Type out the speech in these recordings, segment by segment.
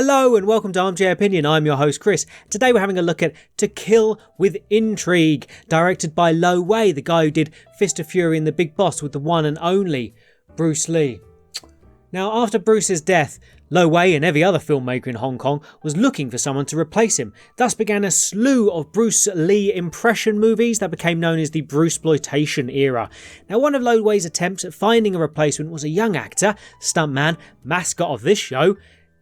Hello and welcome to Armchair Opinion. I'm your host Chris. Today we're having a look at To Kill With Intrigue, directed by Lo Wei, the guy who did Fist of Fury and The Big Boss with the one and only Bruce Lee. Now, after Bruce's death, Lo Wei and every other filmmaker in Hong Kong was looking for someone to replace him. Thus began a slew of Bruce Lee impression movies that became known as the Bruceploitation era. Now, one of Lo Wei's attempts at finding a replacement was a young actor, stuntman, mascot of this show,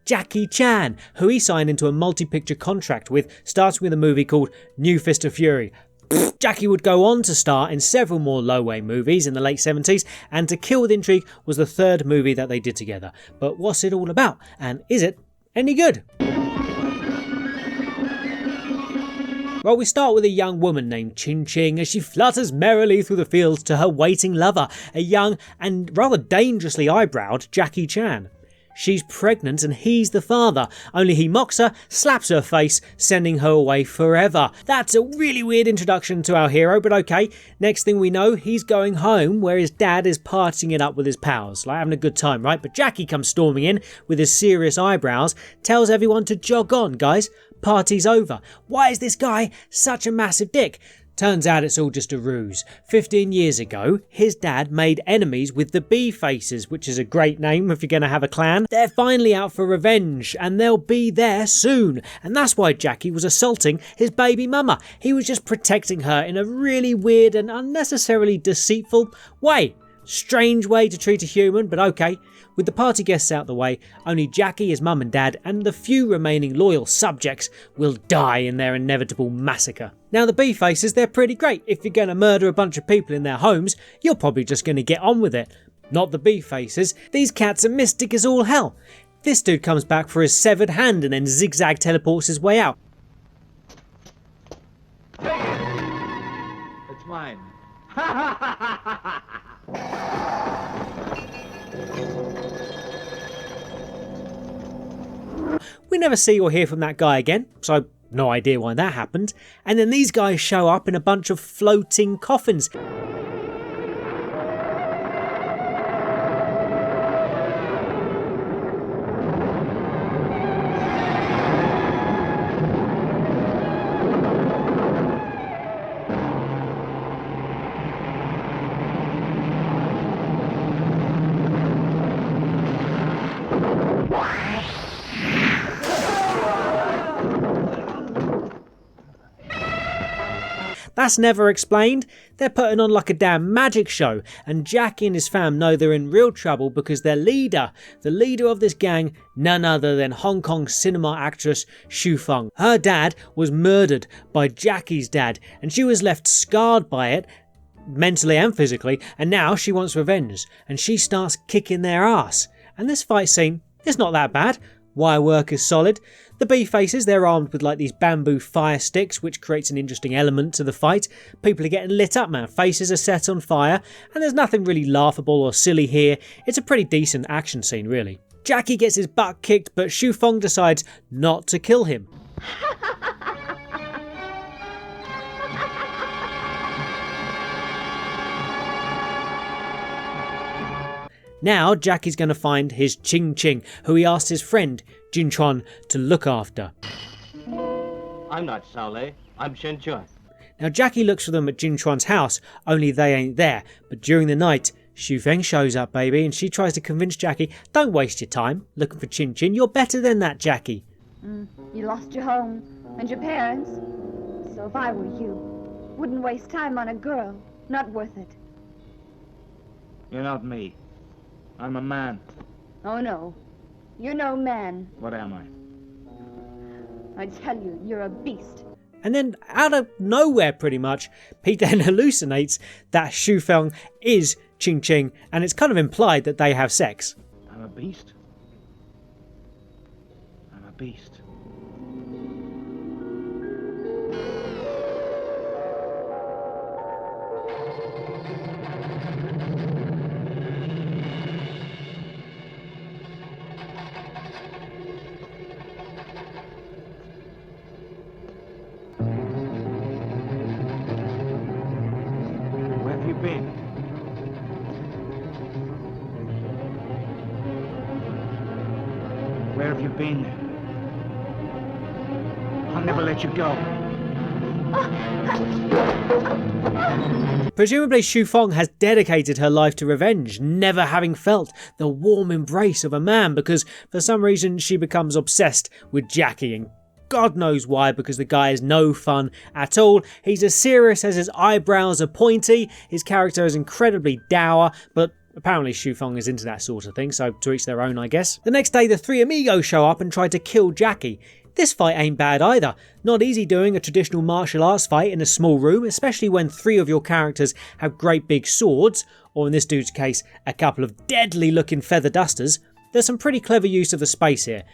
Jackie Chan, who he signed into a multi-picture contract with, starting with a movie called New Fist of Fury. Jackie would go on to star in several more Lo Wei movies in the late 70s, and To Kill With Intrigue was the third movie that they did together. But what's it all about, and is it any good? Well, we start with a young woman named Ching Ching as she flutters merrily through the fields to her waiting lover, a young and rather dangerously eyebrowed Jackie Chan. She's pregnant and he's the father, only he mocks her, slaps her face, sending her away forever. That's a really weird introduction to our hero, but okay. Next thing we know, he's going home where his dad is partying it up with his pals, like having a good time, right? But Jackie comes storming in with his serious eyebrows, tells everyone to jog on, guys. Party's over. Why is this guy such a massive dick? Turns out it's all just a ruse. 15 years ago, his dad made enemies with the Bee Faces, which is a great name if you're going to have a clan. They're finally out for revenge, and they'll be there soon. And that's why Jackie was assaulting his baby mama. He was just protecting her in a really weird and unnecessarily deceitful way. Strange way to treat a human, but okay. With the party guests out the way, only Jackie, his mum and dad, and the few remaining loyal subjects will die in their inevitable massacre. Now, the Bee Faces, they're pretty great. If you're going to murder a bunch of people in their homes, you're probably just going to get on with it. Not the Bee Faces. These cats are mystic as all hell. This dude comes back for his severed hand and then zigzag teleports his way out. It's mine. We never see or hear from that guy again, so no idea why that happened. And then these guys show up in a bunch of floating coffins. That's never explained. They're putting on like a damn magic show, and Jackie and his fam know they're in real trouble because their leader, the leader of this gang, none other than Hong Kong cinema actress Xu Feng. Her dad was murdered by Jackie's dad, and she was left scarred by it, mentally and physically, and now she wants revenge, and she starts kicking their ass. And this fight scene is not that bad. Wire work is solid. The Bee Faces, they're armed with like these bamboo fire sticks, which creates an interesting element to the fight. People are getting lit up, man. Faces are set on fire, and there's nothing really laughable or silly here. It's a pretty decent action scene, really. Jackie gets his butt kicked, but Xu Feng decides not to kill him. Now, Jackie's going to find his Ching Ching, who he asked his friend, Jin Chuan, to look after. I'm not Shaolei, I'm Shen Chuan. Now, Jackie looks for them at Jin Chuan's house, only they ain't there. But during the night, Xu Feng shows up, baby, and she tries to convince Jackie, don't waste your time looking for Chin Chin. You're better than that, Jackie. You lost your home and your parents. So if I were you, wouldn't waste time on a girl. Not worth it. You're not me. I'm a man. Oh, no. You're no man. What am I? I tell you, you're a beast. And then, out of nowhere pretty much, Pete then hallucinates that Xu Feng is Ching Ching, and it's kind of implied that they have sex. I'm a beast. I'm a beast. Where have you been? Where have you been? never let you go. Presumably Xu Feng has dedicated her life to revenge, never having felt the warm embrace of a man, because for some reason she becomes obsessed with Jackie, and God knows why, because the guy is no fun at all. He's as serious as his eyebrows are pointy, his character is incredibly dour, but apparently Xu Feng is into that sort of thing, so to each their own, I guess. The next day the three amigos show up and try to kill Jackie. This fight ain't bad either. Not easy doing a traditional martial arts fight in a small room, especially when three of your characters have great big swords, or in this dude's case, a couple of deadly looking feather dusters. There's some pretty clever use of the space here.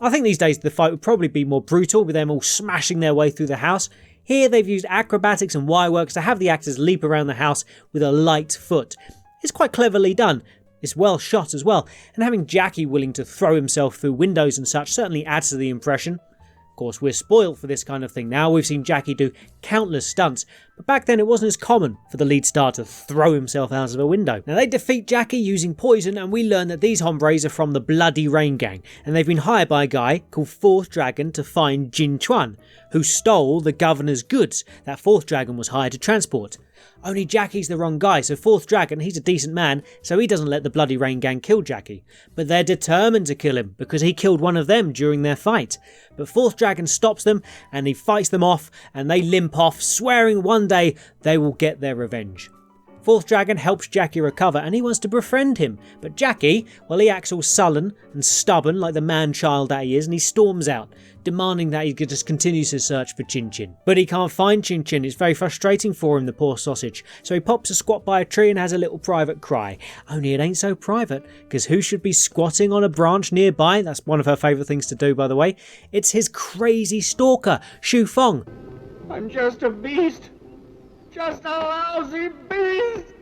I think these days the fight would probably be more brutal, with them all smashing their way through the house. Here they've used acrobatics and wireworks to have the actors leap around the house with a light foot. It's quite cleverly done. It's well shot as well, and having Jackie willing to throw himself through windows and such certainly adds to the impression. Of course, we're spoiled for this kind of thing now. We've seen Jackie do countless stunts, but back then it wasn't as common for the lead star to throw himself out of a window. Now they defeat Jackie using poison, and we learn that these hombres are from the Bloody Rain Gang, and they've been hired by a guy called Fourth Dragon to find Jin Chuan, who stole the governor's goods that Fourth Dragon was hired to transport. Only Jackie's the wrong guy, so Fourth Dragon, he's a decent man, so he doesn't let the Bloody Rain Gang kill Jackie. But they're determined to kill him, because he killed one of them during their fight. But Fourth Dragon stops them, and he fights them off, and they limp off, swearing one day they will get their revenge. Fourth Dragon helps Jackie recover, and he wants to befriend him. But Jackie, well, he acts all sullen and stubborn like the man-child that he is, and he storms out, demanding that he just continues his search for Chin Chin. But he can't find Chin Chin. It's very frustrating for him, the poor sausage. So he pops a squat by a tree and has a little private cry. Only it ain't so private, because who should be squatting on a branch nearby? That's one of her favourite things to do, by the way. It's his crazy stalker, Xu Feng. I'm just a beast. Just a lousy beast!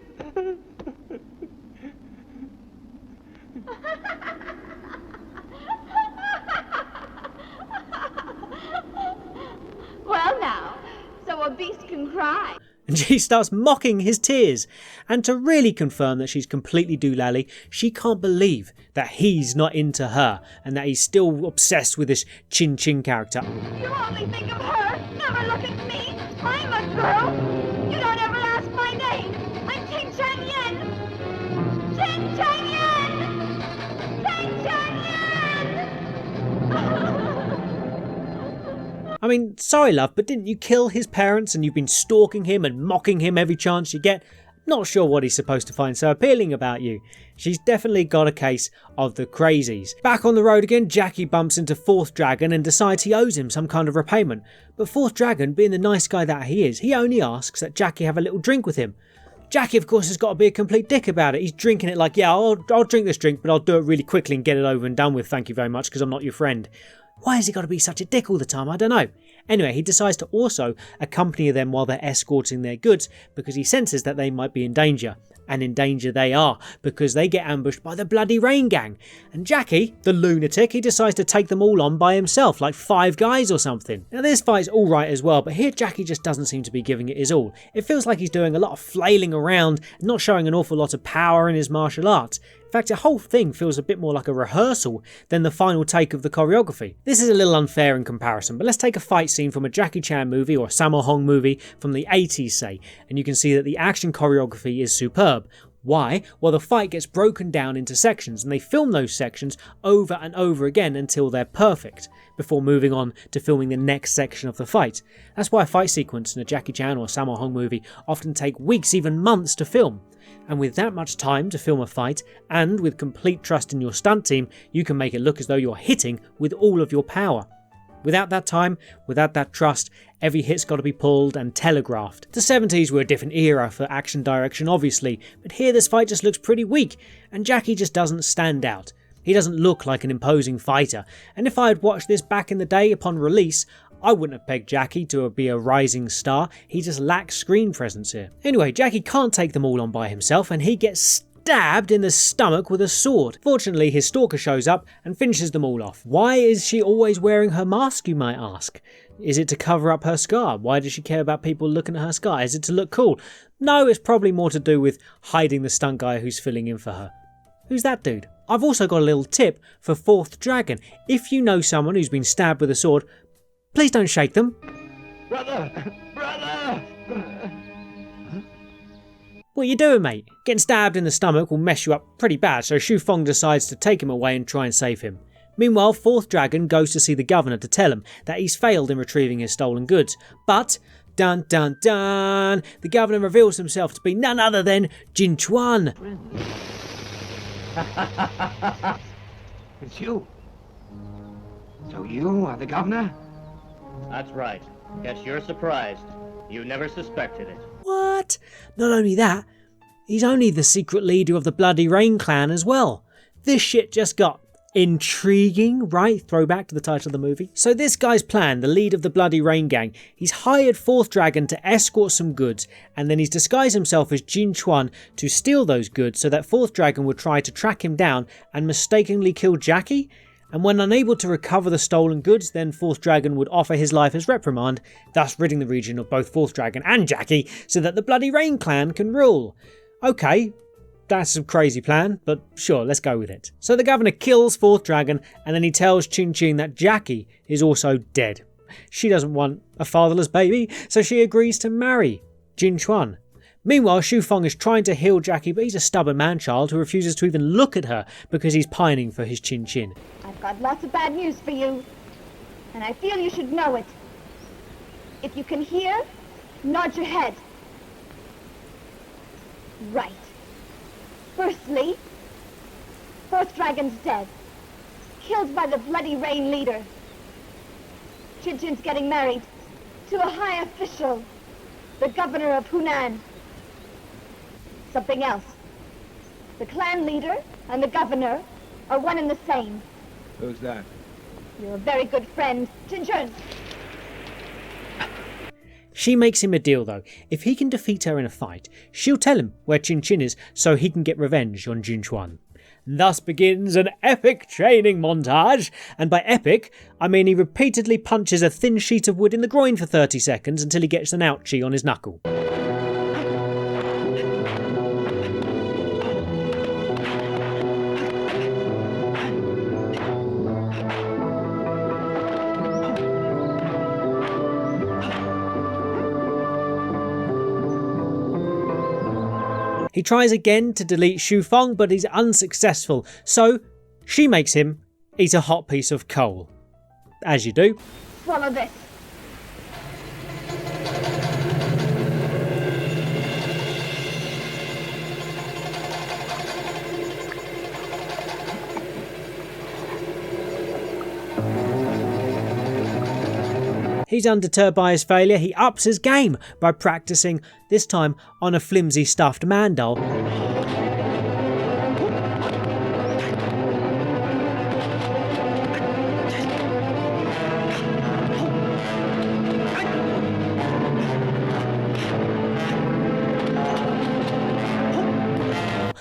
Well now, so a beast can cry. And she starts mocking his tears. And to really confirm that she's completely doolally, she can't believe that he's not into her and that he's still obsessed with this Chin Chin character. You only think of her, never look at me. I'm a girl. You don't ever ask my name. I'm Ting Chang Yen. Ting Chang Yen! Ting Chang Yen! I mean, sorry love, but didn't you kill his parents and you've been stalking him and mocking him every chance you get? Not sure what he's supposed to find so appealing about you. She's definitely got a case of the crazies. Back on the road again, Jackie bumps into Fourth Dragon and decides he owes him some kind of repayment. But Fourth Dragon, being the nice guy that he is, he only asks that Jackie have a little drink with him. Jackie, of course, has got to be a complete dick about it. He's drinking it like, yeah, I'll drink this drink, but I'll do it really quickly and get it over and done with, thank you very much, because I'm not your friend. Why has he got to be such a dick all the time? I don't know. Anyway, he decides to also accompany them while they're escorting their goods because he senses that they might be in danger. And in danger they are, because they get ambushed by the Bloody Rain Gang. And Jackie, the lunatic, he decides to take them all on by himself, like 5 guys or something. Now this fight's alright as well, but here Jackie just doesn't seem to be giving it his all. It feels like he's doing a lot of flailing around and not showing an awful lot of power in his martial arts. In fact, the whole thing feels a bit more like a rehearsal than the final take of the choreography. This is a little unfair in comparison, but let's take a fight scene from a Jackie Chan movie or a Sammo Hung movie from the 80s, say, and you can see that the action choreography is superb. Why? Well, the fight gets broken down into sections, and they film those sections over and over again until they're perfect, before moving on to filming the next section of the fight. That's why a fight sequence in a Jackie Chan or Sammo Hung movie often take weeks, even months to film. And with that much time to film a fight, and with complete trust in your stunt team, you can make it look as though you're hitting with all of your power. Without that time, without that trust, every hit's got to be pulled and telegraphed. The 70s were a different era for action direction, obviously, but here this fight just looks pretty weak, and Jackie just doesn't stand out. He doesn't look like an imposing fighter, and if I had watched this back in the day upon release, I wouldn't have pegged Jackie to be a rising star. He just lacks screen presence here. Anyway, Jackie can't take them all on by himself, and he gets stabbed in the stomach with a sword. Fortunately, his stalker shows up and finishes them all off. Why is she always wearing her mask, you might ask? Is it to cover up her scar? Why does she care about people looking at her scar? Is it to look cool? No, it's probably more to do with hiding the stunt guy who's filling in for her. Who's that dude? I've also got a little tip for Fourth Dragon. If you know someone who's been stabbed with a sword, Please don't shake them. Brother! Brother! What are you doing, mate? Getting stabbed in the stomach will mess you up pretty bad, so Xu Feng decides to take him away and try and save him. Meanwhile, Fourth Dragon goes to see the governor to tell him that he's failed in retrieving his stolen goods. But, dun dun dun, the governor reveals himself to be none other than Jin Chuan. It's you. So you are the governor? That's right. Guess you're surprised. You never suspected it. What? Not only that, he's only the secret leader of the Bloody Rain clan as well. This shit just got intriguing, right? Throwback to the title of the movie. So this guy's plan, the lead of the Bloody Rain gang, he's hired Fourth Dragon to escort some goods, and then he's disguised himself as Jin Chuan to steal those goods so that Fourth Dragon would try to track him down and mistakenly kill Jackie. And when unable to recover the stolen goods, then Fourth Dragon would offer his life as reprimand, thus ridding the region of both Fourth Dragon and Jackie, so that the Bloody Rain clan can rule. Okay, that's a crazy plan, but sure, let's go with it. So the governor kills Fourth Dragon, and then he tells Chin Chin that Jackie is also dead. She doesn't want a fatherless baby, so she agrees to marry Jin Chuan. Meanwhile, Xu Feng is trying to heal Jackie, but he's a stubborn man-child who refuses to even look at her because he's pining for his Chin Chin. I've got lots of bad news for you, and I feel you should know it. If you can hear, nod your head. Right. Firstly, Fourth Dragon's dead. Killed by the Bloody Rain leader. Chin Chin's getting married to a high official, the governor of Hunan. Something else. The clan leader and the governor are one and the same. Who's that? You're a very good friend, Chin Chin. She makes him a deal though. If he can defeat her in a fight, she'll tell him where Chin Chin is so he can get revenge on Jin Chuan. Thus begins an epic training montage, and by epic, I mean he repeatedly punches a thin sheet of wood in the groin for 30 seconds until he gets an ouchie on his knuckle. He tries again to delete Xu Feng, but he's unsuccessful, so she makes him eat a hot piece of coal. As you do. Swallow this. He's undeterred by his failure, he ups his game by practicing, this time on a flimsy stuffed man doll.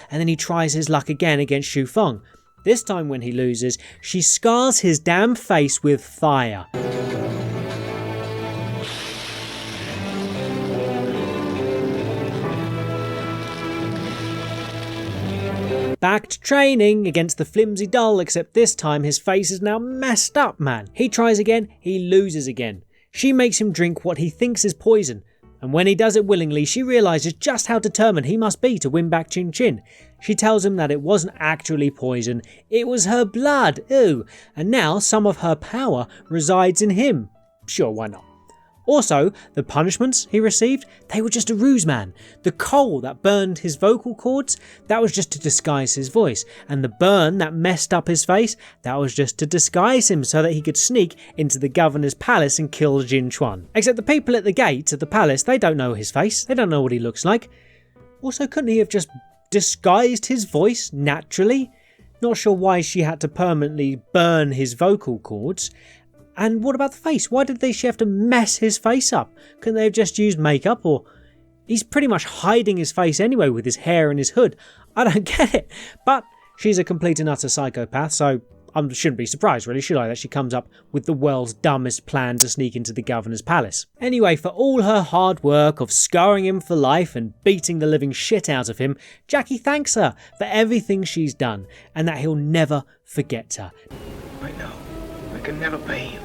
And then he tries his luck again against Xu Feng. This time when he loses, she scars his damn face with fire. Back to training against the flimsy doll, except this time his face is now messed up, man. He tries again, he loses again. She makes him drink what he thinks is poison, and when he does it willingly, she realises just how determined he must be to win back Chin Chin. She tells him that it wasn't actually poison, it was her blood, ooh, and now some of her power resides in him. Sure, why not? Also, the punishments he received, they were just a ruse, man. The coal that burned his vocal cords, that was just to disguise his voice. And the burn that messed up his face, that was just to disguise him so that he could sneak into the governor's palace and kill Jin Chuan. Except the people at the gate of the palace, they don't know his face. They don't know what he looks like. Also, couldn't he have just disguised his voice naturally? Not sure why she had to permanently burn his vocal cords. And what about the face? Why did she have to mess his face up? Couldn't they have just used makeup? Or he's pretty much hiding his face anyway with his hair and his hood. I don't get it. But she's a complete and utter psychopath, so I shouldn't be surprised really, should I, that she comes up with the world's dumbest plan to sneak into the governor's palace. Anyway, for all her hard work of scarring him for life and beating the living shit out of him, Jackie thanks her for everything she's done and that he'll never forget her. I know. I can never pay you.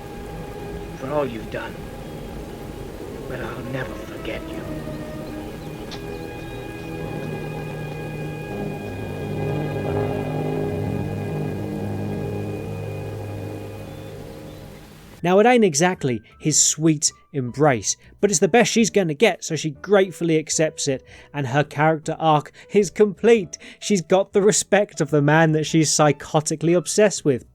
for all you've done. But I'll never forget you. Now, it ain't exactly his sweet embrace, but it's the best she's going to get, so she gratefully accepts it, and her character arc is complete. She's got the respect of the man that she's psychotically obsessed with.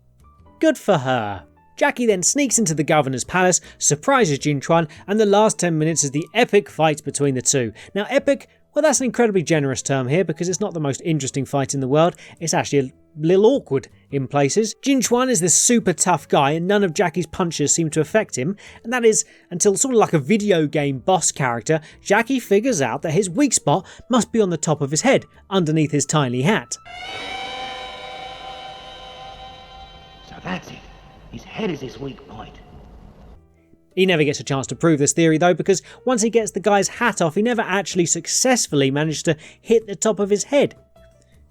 Good for her. Jackie then sneaks into the governor's palace, surprises Jinchuan, and the last 10 minutes is the epic fight between the two. Now, epic, well, that's an incredibly generous term here because it's not the most interesting fight in the world. It's actually a little awkward in places. Jinchuan is this super tough guy and none of Jackie's punches seem to affect him, and that is until, sort of like a video game boss character, Jackie figures out that his weak spot must be on the top of his head, underneath his tiny hat. So that's it. His head is his weak point. He never gets a chance to prove this theory though, because once he gets the guy's hat off, he never actually successfully managed to hit the top of his head.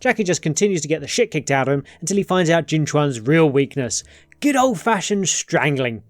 Jackie just continues to get the shit kicked out of him until he finds out Jinchuan's real weakness. Good old-fashioned strangling.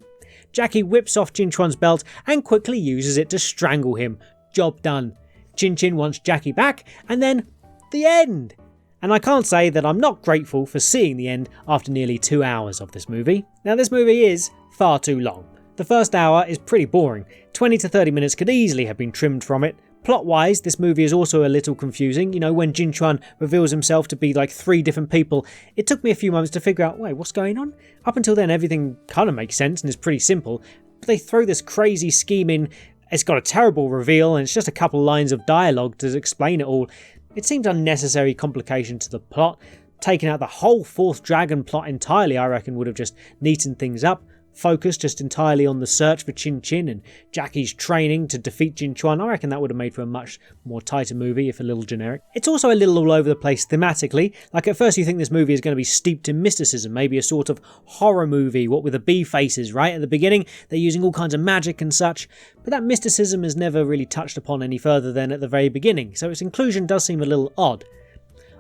Jackie whips off Jinchuan's belt and quickly uses it to strangle him. Job done. Chin wants Jackie back, and then the end. And I can't say that I'm not grateful for seeing the end after nearly 2 hours of this movie. Now, this movie is far too long. The first hour is pretty boring. 20 to 30 minutes could easily have been trimmed from it. Plot-wise, this movie is also a little confusing. You know, when Jinchuan reveals himself to be like 3 different people, it took me a few moments to figure out, wait, what's going on? Up until then, everything kind of makes sense and is pretty simple. But they throw this crazy scheme in. It's got a terrible reveal, and it's just a couple lines of dialogue to explain it all. It seemed unnecessary complication to the plot. Taking out the whole 4th dragon plot entirely, I reckon, would have just neatened things up. Focused just entirely on the search for Chin and Jackie's training to defeat Jinchuan. I reckon that would have made for a much more tighter movie, if a little generic. It's also a little all over the place thematically. Like, at first you think this movie is going to be steeped in mysticism, maybe a sort of horror movie, what with the bee faces, right? At the beginning, they're using all kinds of magic and such, but that mysticism is never really touched upon any further than at the very beginning, so its inclusion does seem a little odd.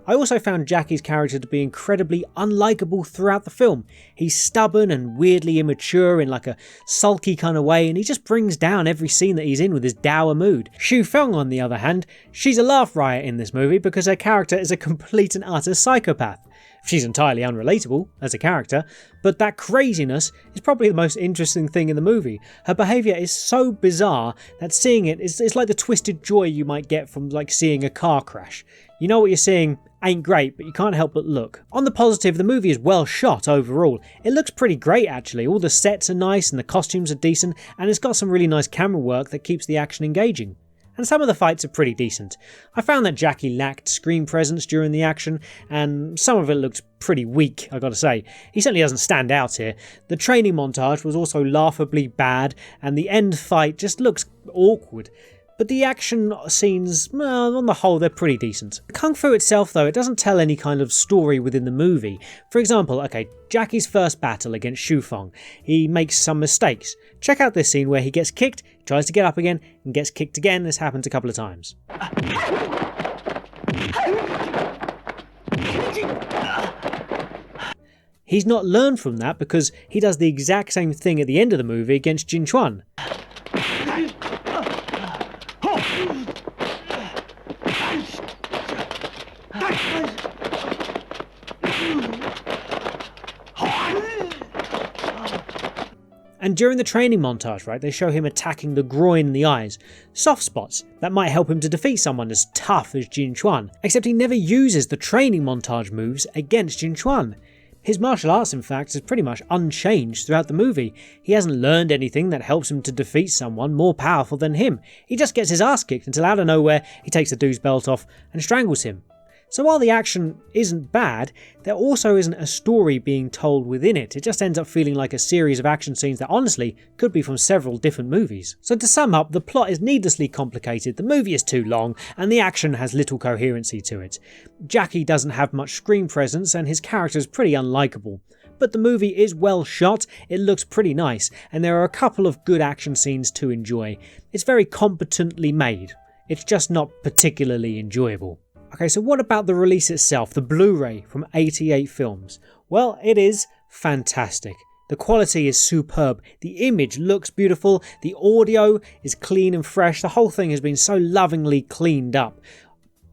I also found Jackie's character to be incredibly unlikable throughout the film. He's stubborn and weirdly immature in like a sulky kind of way, and he just brings down every scene that he's in with his dour mood. Xu Feng, on the other hand, she's a laugh riot in this movie because her character is a complete and utter psychopath. She's entirely unrelatable as a character, but that craziness is probably the most interesting thing in the movie. Her behaviour is so bizarre that seeing it is like the twisted joy you might get from like seeing a car crash. You know what you're seeing ain't great, but you can't help but look. On the positive, the movie is well shot overall. It looks pretty great actually. All the sets are nice and the costumes are decent, and it's got some really nice camera work that keeps the action engaging. And some of the fights are pretty decent. I found that Jackie lacked screen presence during the action, and some of it looked pretty weak, I gotta say. He certainly doesn't stand out here. The training montage was also laughably bad, and the end fight just looks awkward. But the action scenes, well, on the whole, they're pretty decent. The Kung Fu itself, though, it doesn't tell any kind of story within the movie. For example, Jackie's first battle against Xu Feng, he makes some mistakes. Check out this scene where he gets kicked, tries to get up again, and gets kicked again. This happens a couple of times. He's not learned from that because he does the exact same thing at the end of the movie against Jinchuan. And during the training montage, right, they show him attacking the groin and the eyes. Soft spots that might help him to defeat someone as tough as Jinchuan. Except he never uses the training montage moves against Jinchuan. His martial arts, in fact, is pretty much unchanged throughout the movie. He hasn't learned anything that helps him to defeat someone more powerful than him. He just gets his ass kicked until out of nowhere he takes the dude's belt off and strangles him. So while the action isn't bad, there also isn't a story being told within it. It just ends up feeling like a series of action scenes that honestly could be from several different movies. So to sum up, the plot is needlessly complicated, the movie is too long, and the action has little coherency to it. Jackie doesn't have much screen presence and his character is pretty unlikable. But the movie is well shot, it looks pretty nice, and there are a couple of good action scenes to enjoy. It's very competently made. It's just not particularly enjoyable. Okay, so what about the release itself, the Blu-ray from 88 Films? Well, it is fantastic. The quality is superb, the image looks beautiful, the audio is clean and fresh, the whole thing has been so lovingly cleaned up.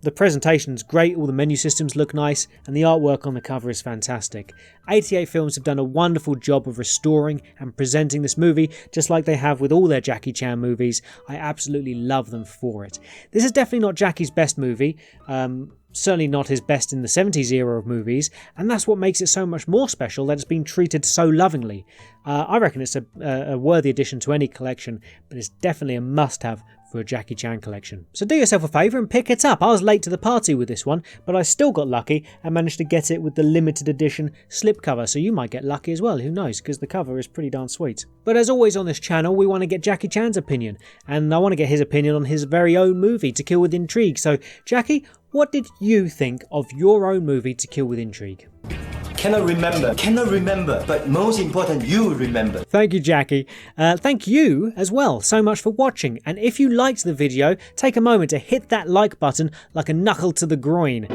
The presentation's great, all the menu systems look nice, and the artwork on the cover is fantastic. 88 Films have done a wonderful job of restoring and presenting this movie, just like they have with all their Jackie Chan movies. I absolutely love them for it. This is definitely not Jackie's best movie, certainly not his best in the 70s era of movies, and that's what makes it so much more special that it's been treated so lovingly. I reckon it's a worthy addition to any collection, but it's definitely a must-have for a Jackie Chan collection. So do yourself a favour and pick it up. I was late to the party with this one, but I still got lucky and managed to get it with the limited edition slipcover, so you might get lucky as well, who knows, because the cover is pretty darn sweet. But as always on this channel, we want to get Jackie Chan's opinion, and I want to get his opinion on his very own movie, To Kill With Intrigue. So Jackie, what did you think of your own movie, To Kill With Intrigue? Cannot remember, but most important, you remember. Thank you, Jackie. Thank you as well so much for watching. And if you liked the video, take a moment to hit that like button like a knuckle to the groin.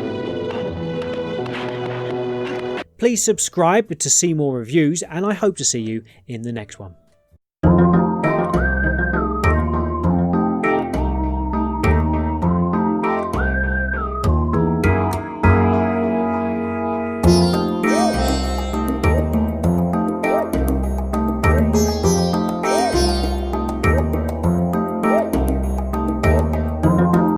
Please subscribe to see more reviews, and I hope to see you in the next one.